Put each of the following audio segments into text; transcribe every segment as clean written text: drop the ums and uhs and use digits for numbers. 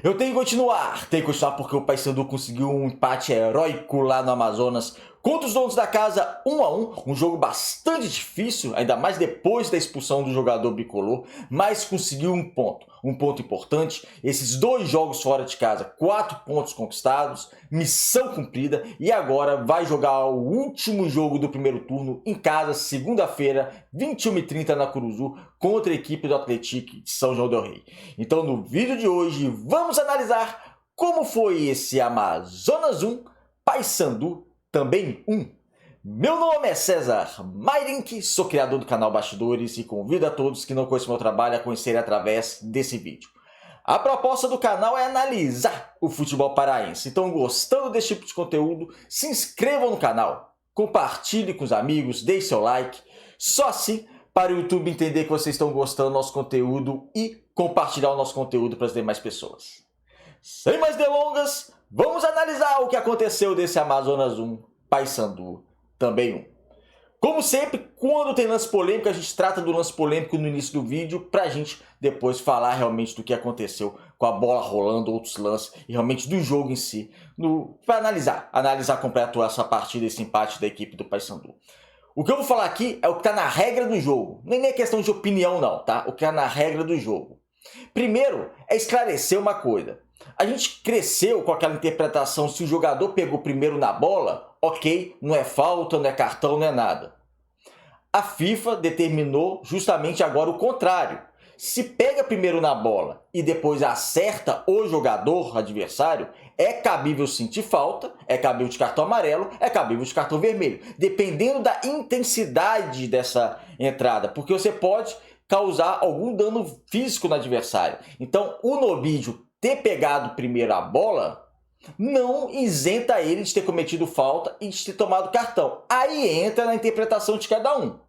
Eu tenho que continuar porque o Paysandu conseguiu um empate heróico lá no Amazonas contra os donos da casa 1-1, um jogo bastante difícil, ainda mais depois da expulsão do jogador bicolor, mas conseguiu um ponto importante. Esses 2 jogos fora de casa, 4 pontos conquistados, missão cumprida, e agora vai jogar o último jogo do primeiro turno em casa, segunda-feira, 21h30 na Curuzu, contra a equipe do Atlético de São João del Rei. Então no vídeo de hoje vamos analisar como foi esse Amazonas 1, Paysandu também 1. Meu nome é César Mairink, sou criador do canal Bastidores e convido a todos que não conhecem meu trabalho a conhecerem através desse vídeo. A proposta do canal é analisar o futebol paraense, então gostando desse tipo de conteúdo, se inscrevam no canal, compartilhe com os amigos, deixe seu like, só assim para o YouTube entender que vocês estão gostando do nosso conteúdo e compartilhar o nosso conteúdo para as demais pessoas. Sem mais delongas, vamos analisar o que aconteceu desse Amazonas 1, Paysandu também 1. Como sempre, quando tem lance polêmico, a gente trata do lance polêmico no início do vídeo para a gente depois falar realmente do que aconteceu com a bola rolando, outros lances e realmente do jogo em si, para analisar completo essa partida, esse empate da equipe do Paysandu. O que eu vou falar aqui é o que está na regra do jogo, nem é questão de opinião não, tá? O que está na regra do jogo. Primeiro, é esclarecer uma coisa. A gente cresceu com aquela interpretação, se o jogador pegou primeiro na bola, ok, não é falta, não é cartão, não é nada. A FIFA determinou justamente agora o contrário. Se pega primeiro na bola e depois acerta o jogador adversário, é cabível sentir falta, é cabível de cartão amarelo, é cabível de cartão vermelho, dependendo da intensidade dessa entrada, porque você pode causar algum dano físico no adversário. Então, o Nobídio ter pegado primeiro a bola não isenta ele de ter cometido falta e de ter tomado cartão. Aí entra na interpretação de cada um.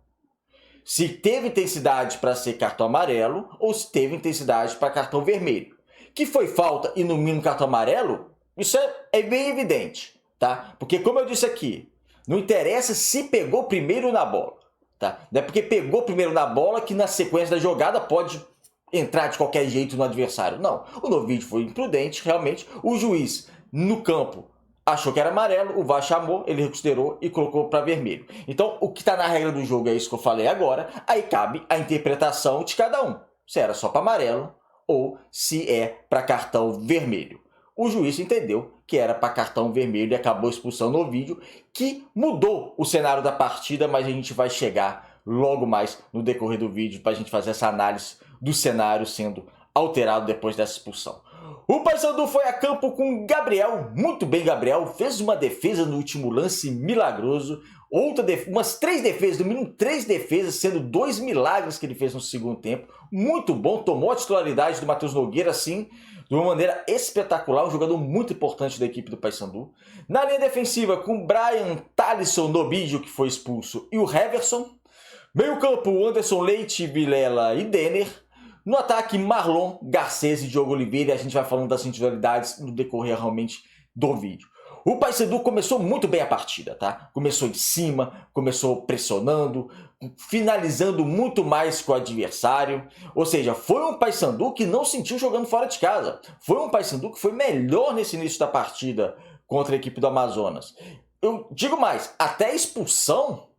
Se teve intensidade para ser cartão amarelo ou se teve intensidade para cartão vermelho. Que foi falta e no mínimo cartão amarelo, isso é bem evidente, tá? Porque como eu disse aqui, não interessa se pegou primeiro na bola, tá? Não é porque pegou primeiro na bola que na sequência da jogada pode entrar de qualquer jeito no adversário. Não, o Nobídio foi imprudente, realmente. O juiz no campo achou que era amarelo, o VAR chamou, ele reconsiderou e colocou para vermelho. Então, o que está na regra do jogo é isso que eu falei agora, aí cabe a interpretação de cada um, se era só para amarelo ou se é para cartão vermelho. O juiz entendeu que era para cartão vermelho e acabou expulsando o vídeo, que mudou o cenário da partida, mas a gente vai chegar logo mais no decorrer do vídeo para a gente fazer essa análise do cenário sendo alterado depois dessa expulsão. O Paysandu foi a campo com Gabriel, muito bem Gabriel, fez uma defesa no último lance milagroso, umas 3 defesas, no mínimo 3 defesas, sendo 2 milagres que ele fez no segundo tempo, muito bom, tomou a titularidade do Matheus Nogueira assim, de uma maneira espetacular, um jogador muito importante da equipe do Paysandu. Na linha defensiva com Brian, Thalisson, Nobídio, que foi expulso, e o Heverson. Meio campo, Anderson Leite, Vilela e Denner. No ataque, Marlon, Garcês e Diogo Oliveira, e a gente vai falando das individualidades no decorrer realmente do vídeo. O Paysandu começou muito bem a partida, tá? Começou em cima, começou pressionando, finalizando muito mais que o adversário. Ou seja, foi um Paysandu que não sentiu jogando fora de casa. Foi um Paysandu que foi melhor nesse início da partida contra a equipe do Amazonas. Eu digo mais, até a expulsão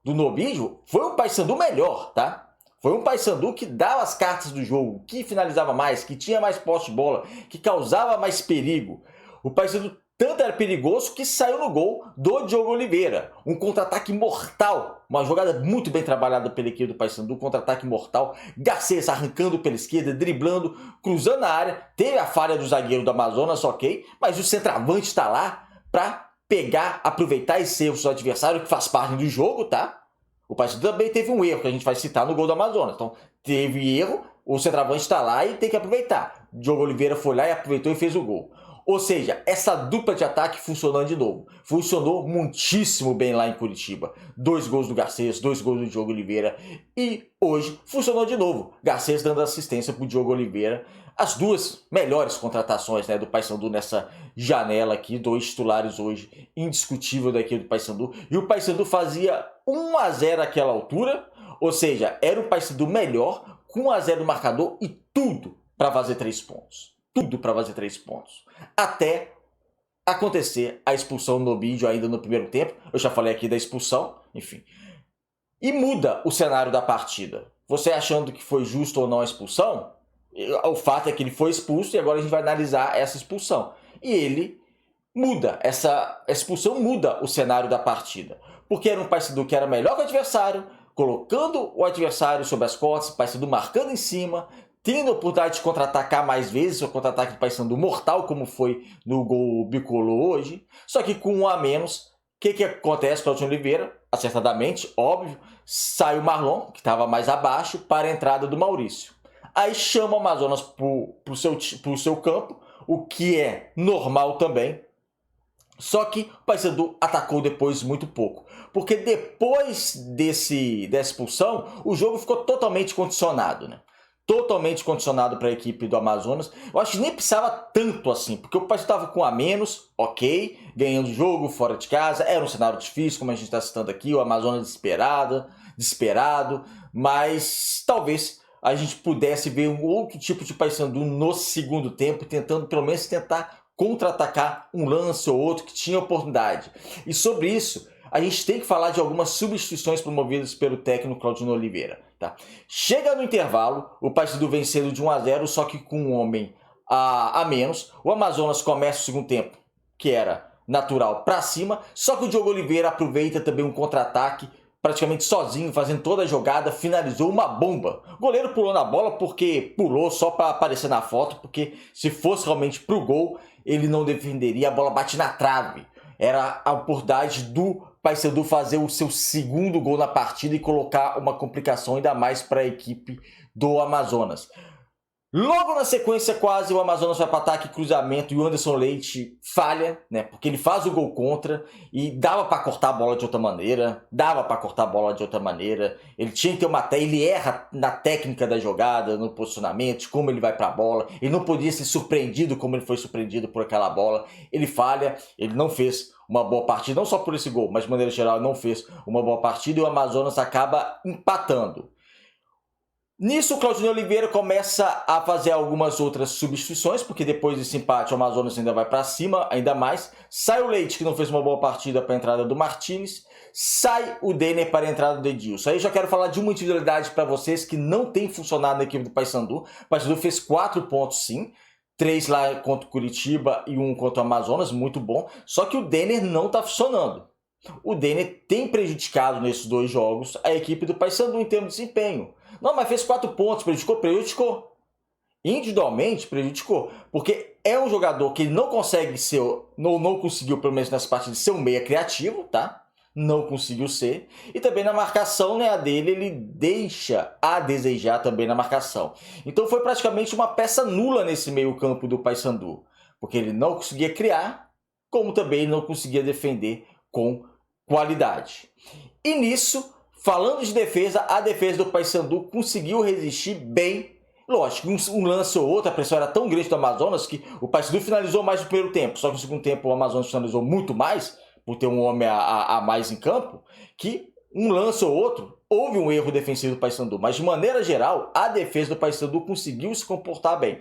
do Nobídio foi um Paysandu melhor, tá? Foi um Paysandu que dava as cartas do jogo, que finalizava mais, que tinha mais posse de bola, que causava mais perigo. O Paysandu tanto era perigoso que saiu no gol do Diogo Oliveira. Um contra-ataque mortal, uma jogada muito bem trabalhada pela equipe do Paysandu, contra-ataque mortal. Garcês arrancando pela esquerda, driblando, cruzando a área. Teve a falha do zagueiro do Amazonas, ok, mas o centroavante está lá para pegar, aproveitar esse erro do seu adversário, que faz parte do jogo, tá? O Paysandu também teve um erro, que a gente vai citar no gol do Amazonas. Então, teve erro, o centroavante está lá e tem que aproveitar. Diogo Oliveira foi lá e aproveitou e fez o gol. Ou seja, essa dupla de ataque funcionando de novo. Funcionou muitíssimo bem lá em Curitiba. 2 gols do Garcês, 2 gols do Diogo Oliveira. E hoje funcionou de novo. Garcês dando assistência para o Diogo Oliveira. As 2 melhores contratações, né, do Paysandu nessa janela aqui. 2 titulares hoje, indiscutível da equipe do Paysandu. E o Paysandu fazia 1-0 àquela altura. Ou seja, era o Paysandu melhor, com 1-0 no marcador e tudo para fazer 3 pontos. tudo para fazer 3 pontos. Até acontecer a expulsão no vídeo ainda no primeiro tempo. Eu já falei aqui da expulsão, enfim. E muda o cenário da partida. Você achando que foi justo ou não a expulsão, o fato é que ele foi expulso e agora a gente vai analisar essa expulsão. E ele muda, essa expulsão muda o cenário da partida. Porque era um Paysandu que era melhor que o adversário, colocando o adversário sobre as costas, o Paysandu marcando em cima, tendo a oportunidade de contra-atacar mais vezes, o contra-ataque do Paysandu mortal, como foi no gol bicolor hoje. Só que com um a menos, o que acontece com o Claudinho Oliveira? Acertadamente, óbvio, sai o Marlon, que estava mais abaixo, para a entrada do Maurício. Aí chama o Amazonas para o seu campo, o que é normal também. Só que o Paysandu atacou depois muito pouco. Porque depois dessa expulsão, o jogo ficou totalmente condicionado, né? Totalmente condicionado para a equipe do Amazonas. Eu acho que nem precisava tanto assim, porque o Paysandu estava com a menos, ok, ganhando o jogo fora de casa, era um cenário difícil, como a gente está citando aqui, o Amazonas desesperado, mas talvez a gente pudesse ver um outro tipo de Paysandu no segundo tempo, tentando pelo menos contra-atacar um lance ou outro que tinha oportunidade. E sobre isso, a gente tem que falar de algumas substituições promovidas pelo técnico Claudinho Oliveira. Tá? Chega no intervalo, o Paysandu vencendo de 1-0, só que com um homem a menos. O Amazonas começa o segundo tempo, que era natural, para cima, só que o Diogo Oliveira aproveita também um contra-ataque, praticamente sozinho, fazendo toda a jogada, finalizou uma bomba. O goleiro pulou na bola porque pulou só para aparecer na foto, porque se fosse realmente pro gol, ele não defenderia, a bola bate na trave. Era a oportunidade do Paysandu fazer o seu segundo gol na partida e colocar uma complicação ainda mais para a equipe do Amazonas. Logo na sequência, quase, o Amazonas vai para ataque, cruzamento e o Anderson Leite falha, né? Porque ele faz o gol contra e dava para cortar a bola de outra maneira, ele tinha que ter ele erra na técnica da jogada, no posicionamento, de como ele vai para a bola, ele não podia ser surpreendido como ele foi surpreendido por aquela bola, ele falha, ele não fez uma boa partida, não só por esse gol, mas de maneira geral não fez uma boa partida e o Amazonas acaba empatando. Nisso, o Claudinho Oliveira começa a fazer algumas outras substituições, porque depois desse empate o Amazonas ainda vai para cima, ainda mais. Sai o Leite, que não fez uma boa partida, para a entrada do Martínez. Sai o Denner para a entrada do Edilson. Aí já quero falar de uma individualidade para vocês que não tem funcionado na equipe do Paysandu. O Paysandu fez 4 pontos sim, 3 lá contra o Curitiba e 1 contra o Amazonas, muito bom. Só que o Denner não está funcionando. O Denner tem prejudicado nesses 2 jogos a equipe do Paysandu em termos de desempenho. Não, mas fez 4 pontos, prejudicou. Individualmente, prejudicou. Porque é um jogador que não consegue ser, não conseguiu, pelo menos nessa partida, ser um meia criativo, tá? Não conseguiu ser. E também na marcação, né, a dele, ele deixa a desejar também na marcação. Então foi praticamente uma peça nula nesse meio campo do Paysandu. Porque ele não conseguia criar, como também não conseguia defender com qualidade. E nisso, falando de defesa, a defesa do Paysandu conseguiu resistir bem. Lógico, um lance ou outro, a pressão era tão grande do Amazonas que o Paysandu finalizou mais no primeiro tempo. Só que no segundo tempo o Amazonas finalizou muito mais, por ter um homem a mais em campo, que um lance ou outro, houve um erro defensivo do Paysandu. Mas de maneira geral, a defesa do Paysandu conseguiu se comportar bem.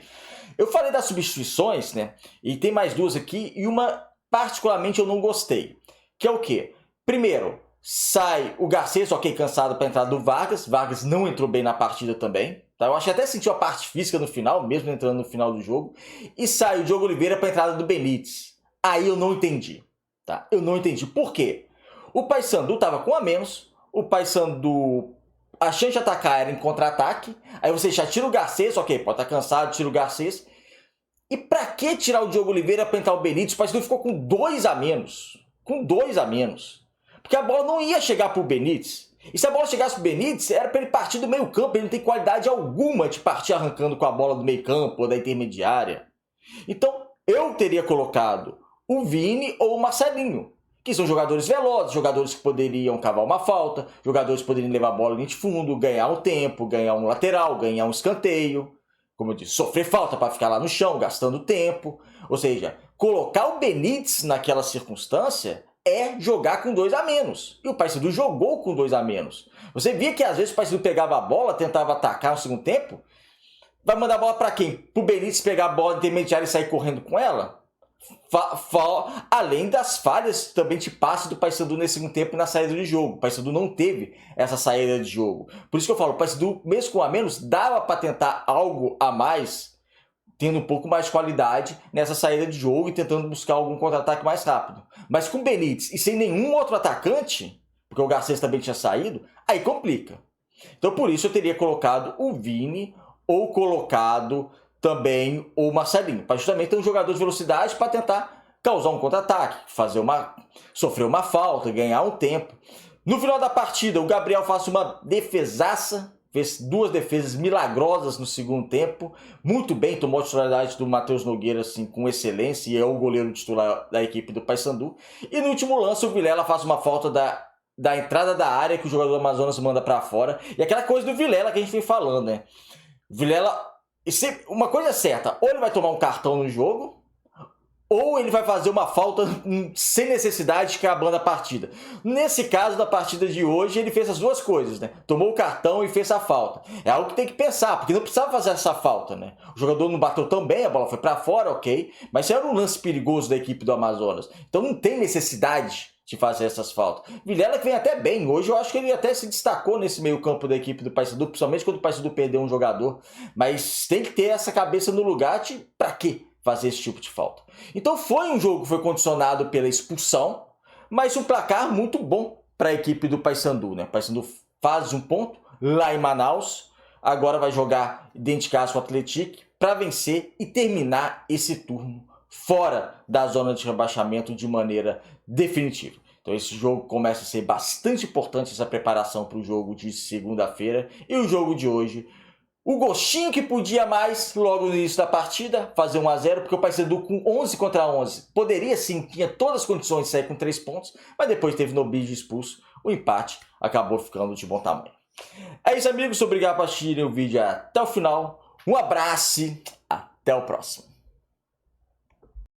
Eu falei das substituições, né? E tem mais 2 aqui, e uma particularmente eu não gostei. Que é o quê? Primeiro, sai o Garcês, ok, cansado para a entrada do Vargas. Vargas não entrou bem na partida também. Tá? Eu acho que até sentiu a parte física no final, mesmo entrando no final do jogo. E sai o Diogo Oliveira para a entrada do Benítez. Aí eu não entendi. Tá? Eu não entendi. Por quê? O Paysandu estava com a menos. O Paysandu, a chance de atacar era em contra-ataque. Aí você já tira o Garcês, ok, pode estar cansado, tira o Garcês. E para que tirar o Diogo Oliveira para entrar o Benítez? O Paysandu ficou com 2 a menos. Com 2 a menos. Porque a bola não ia chegar para o Benítez. E se a bola chegasse para o Benítez, era para ele partir do meio campo. Ele não tem qualidade alguma de partir arrancando com a bola do meio campo ou da intermediária. Então, eu teria colocado o Vini ou o Marcelinho, que são jogadores velozes, jogadores que poderiam cavar uma falta, jogadores que poderiam levar a bola de fundo, ganhar um tempo, ganhar um lateral, ganhar um escanteio. Como eu disse, sofrer falta para ficar lá no chão, gastando tempo. Ou seja, colocar o Benítez naquela circunstância é jogar com 2 a menos. E o Paysandu jogou com 2 a menos. Você via que às vezes o Paysandu pegava a bola, tentava atacar no segundo tempo, Vai mandar a bola para quem? Pro Benítez pegar a bola intermediária e sair correndo com ela? Além das falhas também de passe do Paysandu nesse segundo tempo na saída de jogo. O Paysandu não teve essa saída de jogo. Por isso que eu falo, o Paysandu, mesmo com a menos, dava para tentar algo a mais, tendo um pouco mais de qualidade nessa saída de jogo e tentando buscar algum contra-ataque mais rápido. Mas com o Benítez e sem nenhum outro atacante, porque o Garcês também tinha saído, aí complica. Então por isso eu teria colocado o Vini ou colocado também o Marcelinho, para justamente ter um jogador de velocidade para tentar causar um contra-ataque, sofrer uma falta, ganhar um tempo. No final da partida, o Gabriel faz uma defesaça, fez 2 defesas milagrosas no segundo tempo, muito bem, tomou a titularidade do Matheus Nogueira assim, com excelência, e é o goleiro titular da equipe do Paysandu. E no último lance, o Vilela faz uma falta da entrada da área que o jogador do Amazonas manda para fora, e aquela coisa do Vilela que a gente vem falando, né? Vilela, uma coisa é certa, ou ele vai tomar um cartão no jogo, ou ele vai fazer uma falta sem necessidade acabando a partida. Nesse caso da partida de hoje, ele fez as duas coisas, né? Tomou o cartão e fez a falta. É algo que tem que pensar, porque não precisava fazer essa falta, né? O jogador não bateu tão bem, a bola foi para fora, ok, mas era um lance perigoso da equipe do Amazonas. Então não tem necessidade de fazer essas faltas. Vilela que vem até bem. Hoje eu acho que ele até se destacou nesse meio campo da equipe do Paysandu, principalmente quando o Paysandu perdeu um jogador. Mas tem que ter essa cabeça no lugar de pra quê fazer esse tipo de falta. Então foi um jogo que foi condicionado pela expulsão, mas um placar muito bom para a equipe do Paysandu, né? O Paysandu faz um ponto lá em Manaus, agora vai jogar dentro de casa com o Atlético para vencer e terminar esse turno fora da zona de rebaixamento de maneira definitiva. Então esse jogo começa a ser bastante importante, essa preparação para o jogo de segunda-feira. E o jogo de hoje, o gostinho que podia mais logo no início da partida, fazer 1-0, porque o Paysandu com 11 contra 11 poderia sim, tinha todas as condições de sair com 3 pontos, mas depois teve Nobide expulso, o empate acabou ficando de bom tamanho. É isso, amigos, obrigado por assistirem o vídeo até o final, um abraço e até o próximo.